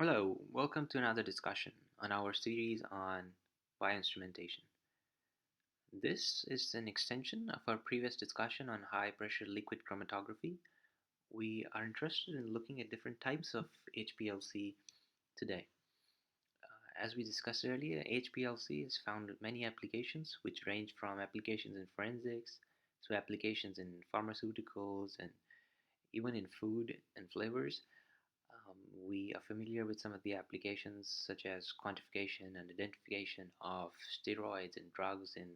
Hello, welcome to another discussion on our series on bioinstrumentation. This is an extension of our previous discussion on high pressure liquid chromatography. We are interested in looking at different types of HPLC today. As we discussed earlier, HPLC is found in many applications, which range from applications in forensics to applications in pharmaceuticals and even in food and flavors. We are familiar with some of the applications such as quantification and identification of steroids and drugs in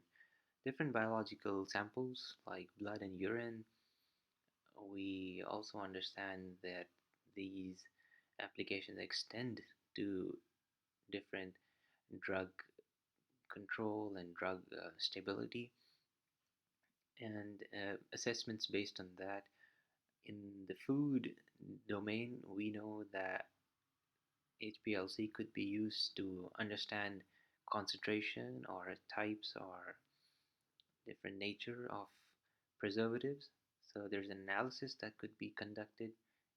different biological samples like blood and urine. We also understand that these applications extend to different drug control and drug stability and assessments based on that. In the food domain, we know that HPLC could be used to understand concentration or types or different nature of preservatives. So there's an analysis that could be conducted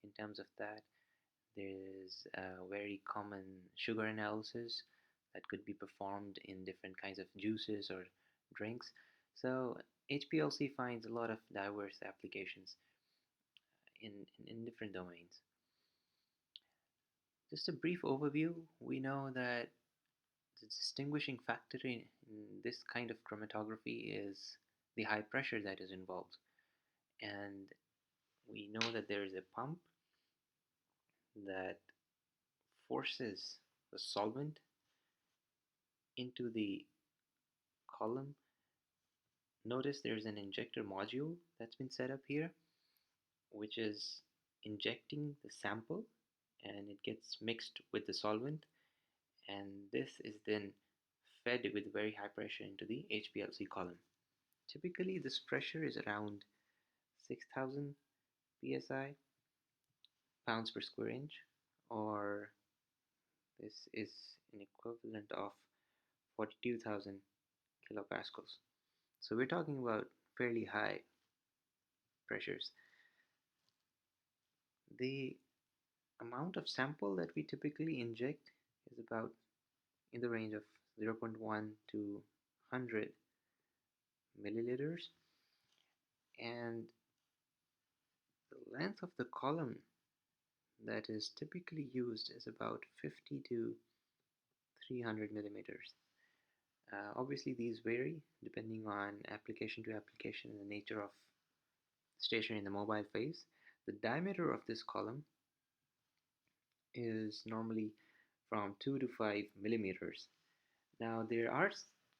in terms of that. There's a very common sugar analysis that could be performed in different kinds of juices or drinks. So HPLC finds a lot of diverse applications in different domains. Just a brief overview, we know that the distinguishing factor in this kind of chromatography is the high pressure that is involved. And we know that there is a pump that forces the solvent into the column. Notice there's an injector module that's been set up here, which is injecting the sample and it gets mixed with the solvent, and this is then fed with very high pressure into the HPLC column. Typically, this pressure is around 6,000 psi, pounds per square inch, or this is an equivalent of 42,000 kilopascals. So we're talking about fairly high pressures. The amount of sample that we typically inject is about in the range of 0.1 to 100 milliliters, and the length of the column that is typically used is about 50 to 300 millimeters. Obviously, these vary depending on application to application and the nature of stationary and the mobile phase. The diameter of this column is normally from 2 to 5 millimeters. Now, there are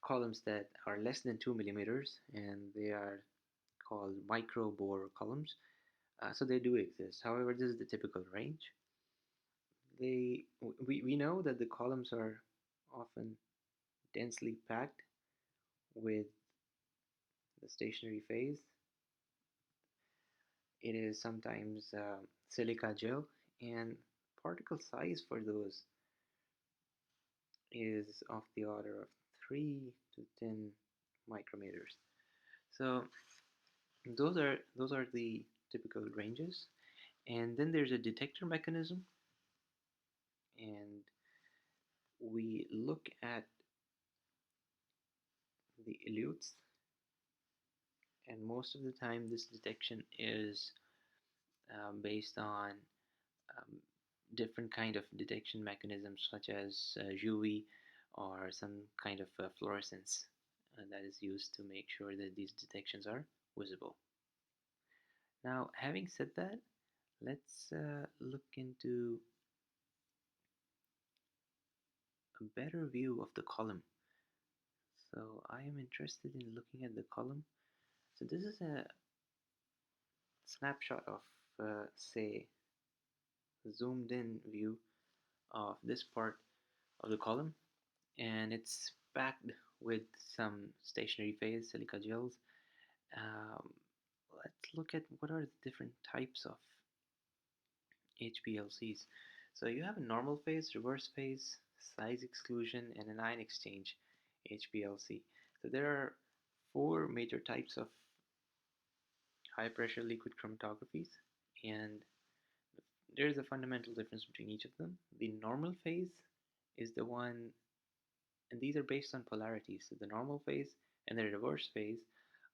columns that are less than 2 millimeters, and they are called micro bore columns. So they do exist. However, this is the typical range. We know that the columns are often densely packed with the stationary phase. It is sometimes silica gel, and particle size for those is of the order of 3 to 10 micrometers. So those are the typical ranges. And then there's a detector mechanism, and we look at the elutes, and most of the time this detection is based on um, different kind of detection mechanisms such as UV or some kind of fluorescence that is used to make sure that these detections are visible. Now, having said that, let's look into a better view of the column. So I am interested in looking at the column. So this is a snapshot of, say, zoomed in view of this part of the column, and it's packed with some stationary phase silica gels. Um, let's look at what are the different types of HPLCs. So you have a normal phase, reverse phase, size exclusion, and an ion exchange HPLC. So there are four major types of high pressure liquid chromatographies, and there is a fundamental difference between each of them. The normal phase is the one, and these are based on polarities. So the normal phase and the reverse phase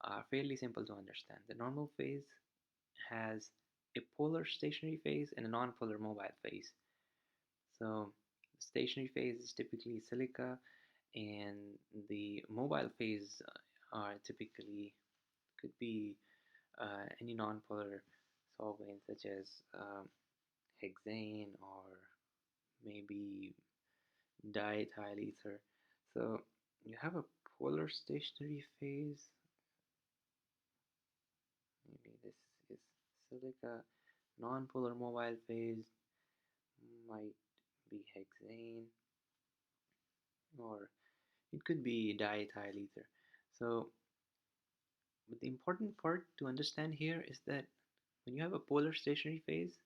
are fairly simple to understand. The normal phase has a polar stationary phase and a non-polar mobile phase. So the stationary phase is typically silica, and the mobile phase are typically could be any non-polar solvent such as hexane or maybe diethyl ether. So you have a polar stationary phase. Maybe this is silica. Non-polar mobile phase might be hexane, or it could be diethyl ether. So, but the important part to understand here is that when you have a polar stationary phase,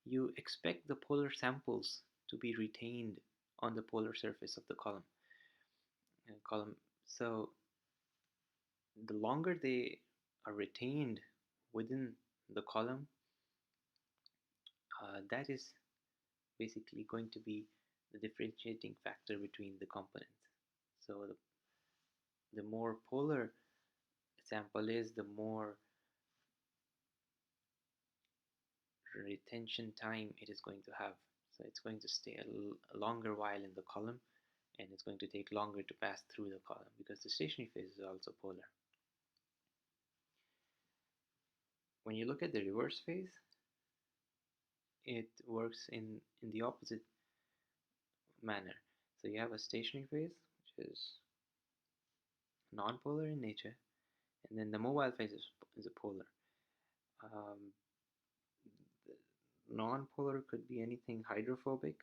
you expect the polar samples to be retained on the polar surface of the column. So the longer they are retained within the column, that is basically going to be the differentiating factor between the components. So the more polar sample is, the more retention time it is going to have. So it's going to stay a longer while in the column, and it's going to take longer to pass through the column because the stationary phase is also polar. When you look at the reverse phase, it works in the opposite manner. So you have a stationary phase, which is non-polar in nature, and then the mobile phase is a polar. Um, the non-polar could be anything hydrophobic,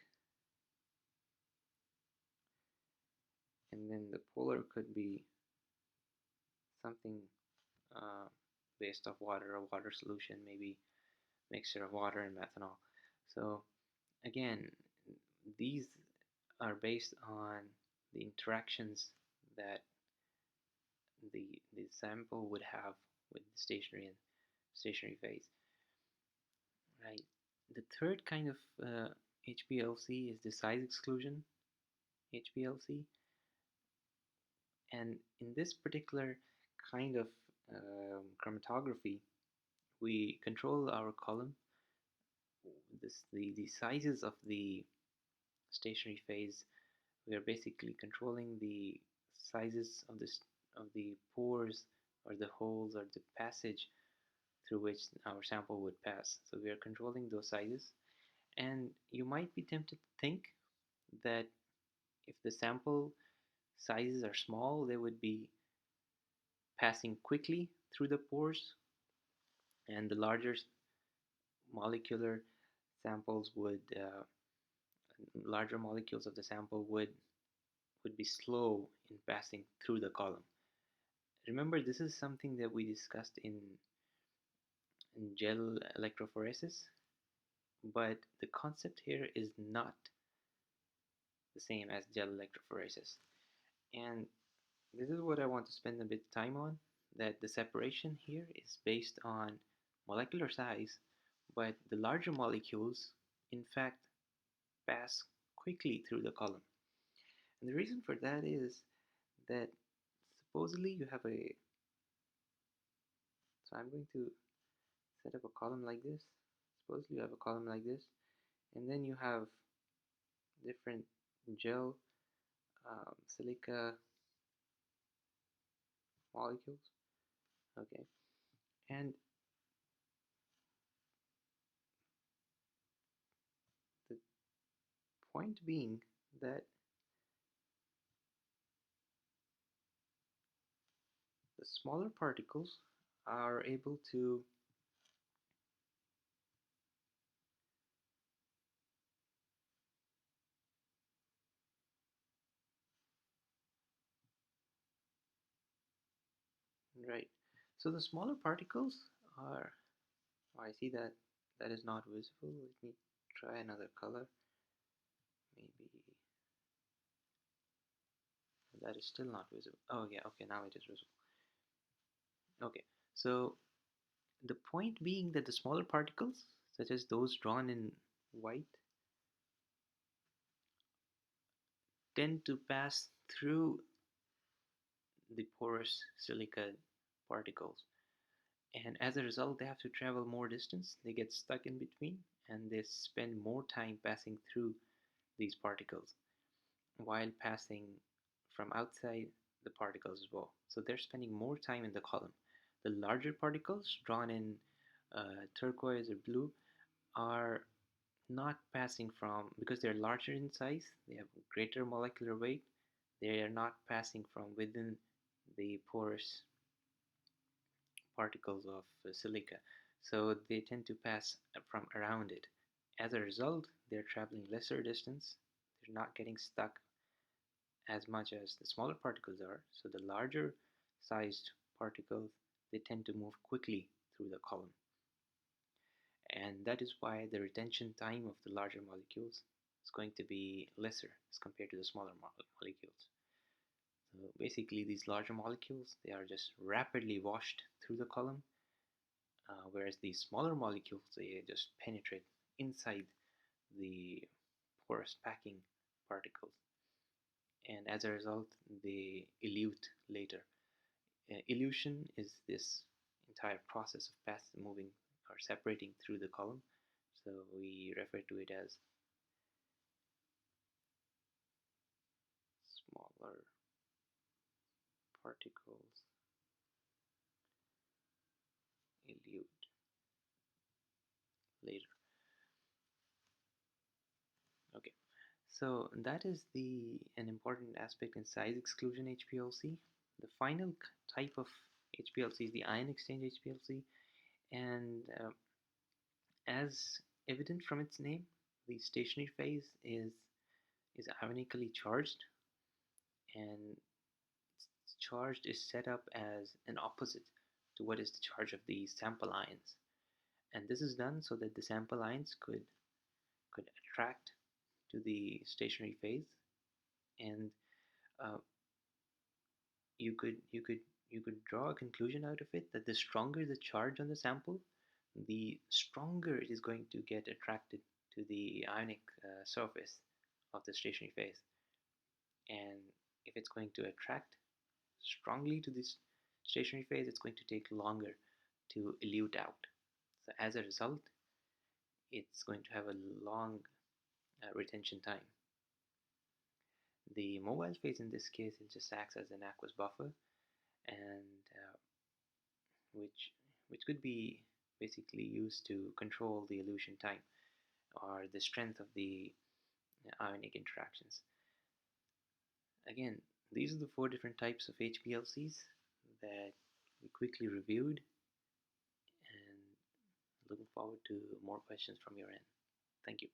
and then the polar could be something uh, based off water, a water solution, maybe mixture of water and methanol. So again, these are based on the interactions that the sample would have with the stationary phase, right? The third kind of HPLC is the size exclusion HPLC, and in this particular kind of chromatography, we control our column. The sizes of the stationary phase, we are basically controlling the sizes of the pores or the holes or the passage through which our sample would pass. So we are controlling those sizes, and you might be tempted to think that if the sample sizes are small, they would be passing quickly through the pores, and the larger molecular samples would larger molecules of the sample would be slow in passing through the column. Remember, this is something that we discussed in gel electrophoresis, but the concept here is not the same as gel electrophoresis. And this is what I want to spend a bit of time on, that the separation here is based on molecular size, but the larger molecules in fact pass quickly through the column. And the reason for that is that supposedly you have so I'm going to set up a column like this. Supposedly you have a column like this, and then you have different gel silica molecules. Okay, and the point being that the smaller particles are able to right. So the smaller particles are. Oh, I see that that is not visible. Let me try another color. Maybe that is still not visible. Oh yeah, okay, now it is visible. Okay, so the point being that the smaller particles, such as those drawn in white, tend to pass through the porous silica particles. And as a result, they have to travel more distance, they get stuck in between, and they spend more time passing through these particles while passing from outside the particles as well. So they're spending more time in the column. The larger particles, drawn in turquoise or blue, are not passing from, because they're larger in size, they have greater molecular weight, they are not passing from within the porous particles of silica. So they tend to pass from around it. As a result, they're traveling lesser distance, they're not getting stuck as much as the smaller particles are. So the larger sized particles, they tend to move quickly through the column. And that is why the retention time of the larger molecules is going to be lesser as compared to the smaller molecules. So basically, these larger molecules, they are just rapidly washed through the column, whereas these smaller molecules, they just penetrate inside the porous packing particles, and as a result, they elute later. Elution is this entire process of moving or separating through the column, so we refer to it as smaller particles elute later. Okay, so that is an important aspect in size exclusion HPLC. The final type of HPLC is the ion exchange HPLC, and as evident from its name, the stationary phase is ionically charged, and charged is set up as an opposite to what is the charge of the sample ions. And this is done so that the sample ions could attract to the stationary phase, and uh, you could draw a conclusion out of it that the stronger the charge on the sample, the stronger it is going to get attracted to the ionic surface of the stationary phase. And if it's going to attract strongly to this stationary phase, it's going to take longer to elute out. So as a result, it's going to have a long retention time. The mobile phase in this case, it just acts as an aqueous buffer, and which could be basically used to control the elution time or the strength of the ionic interactions. Again, these are the 4 different types of HPLCs that we quickly reviewed, and looking forward to more questions from your end. Thank you.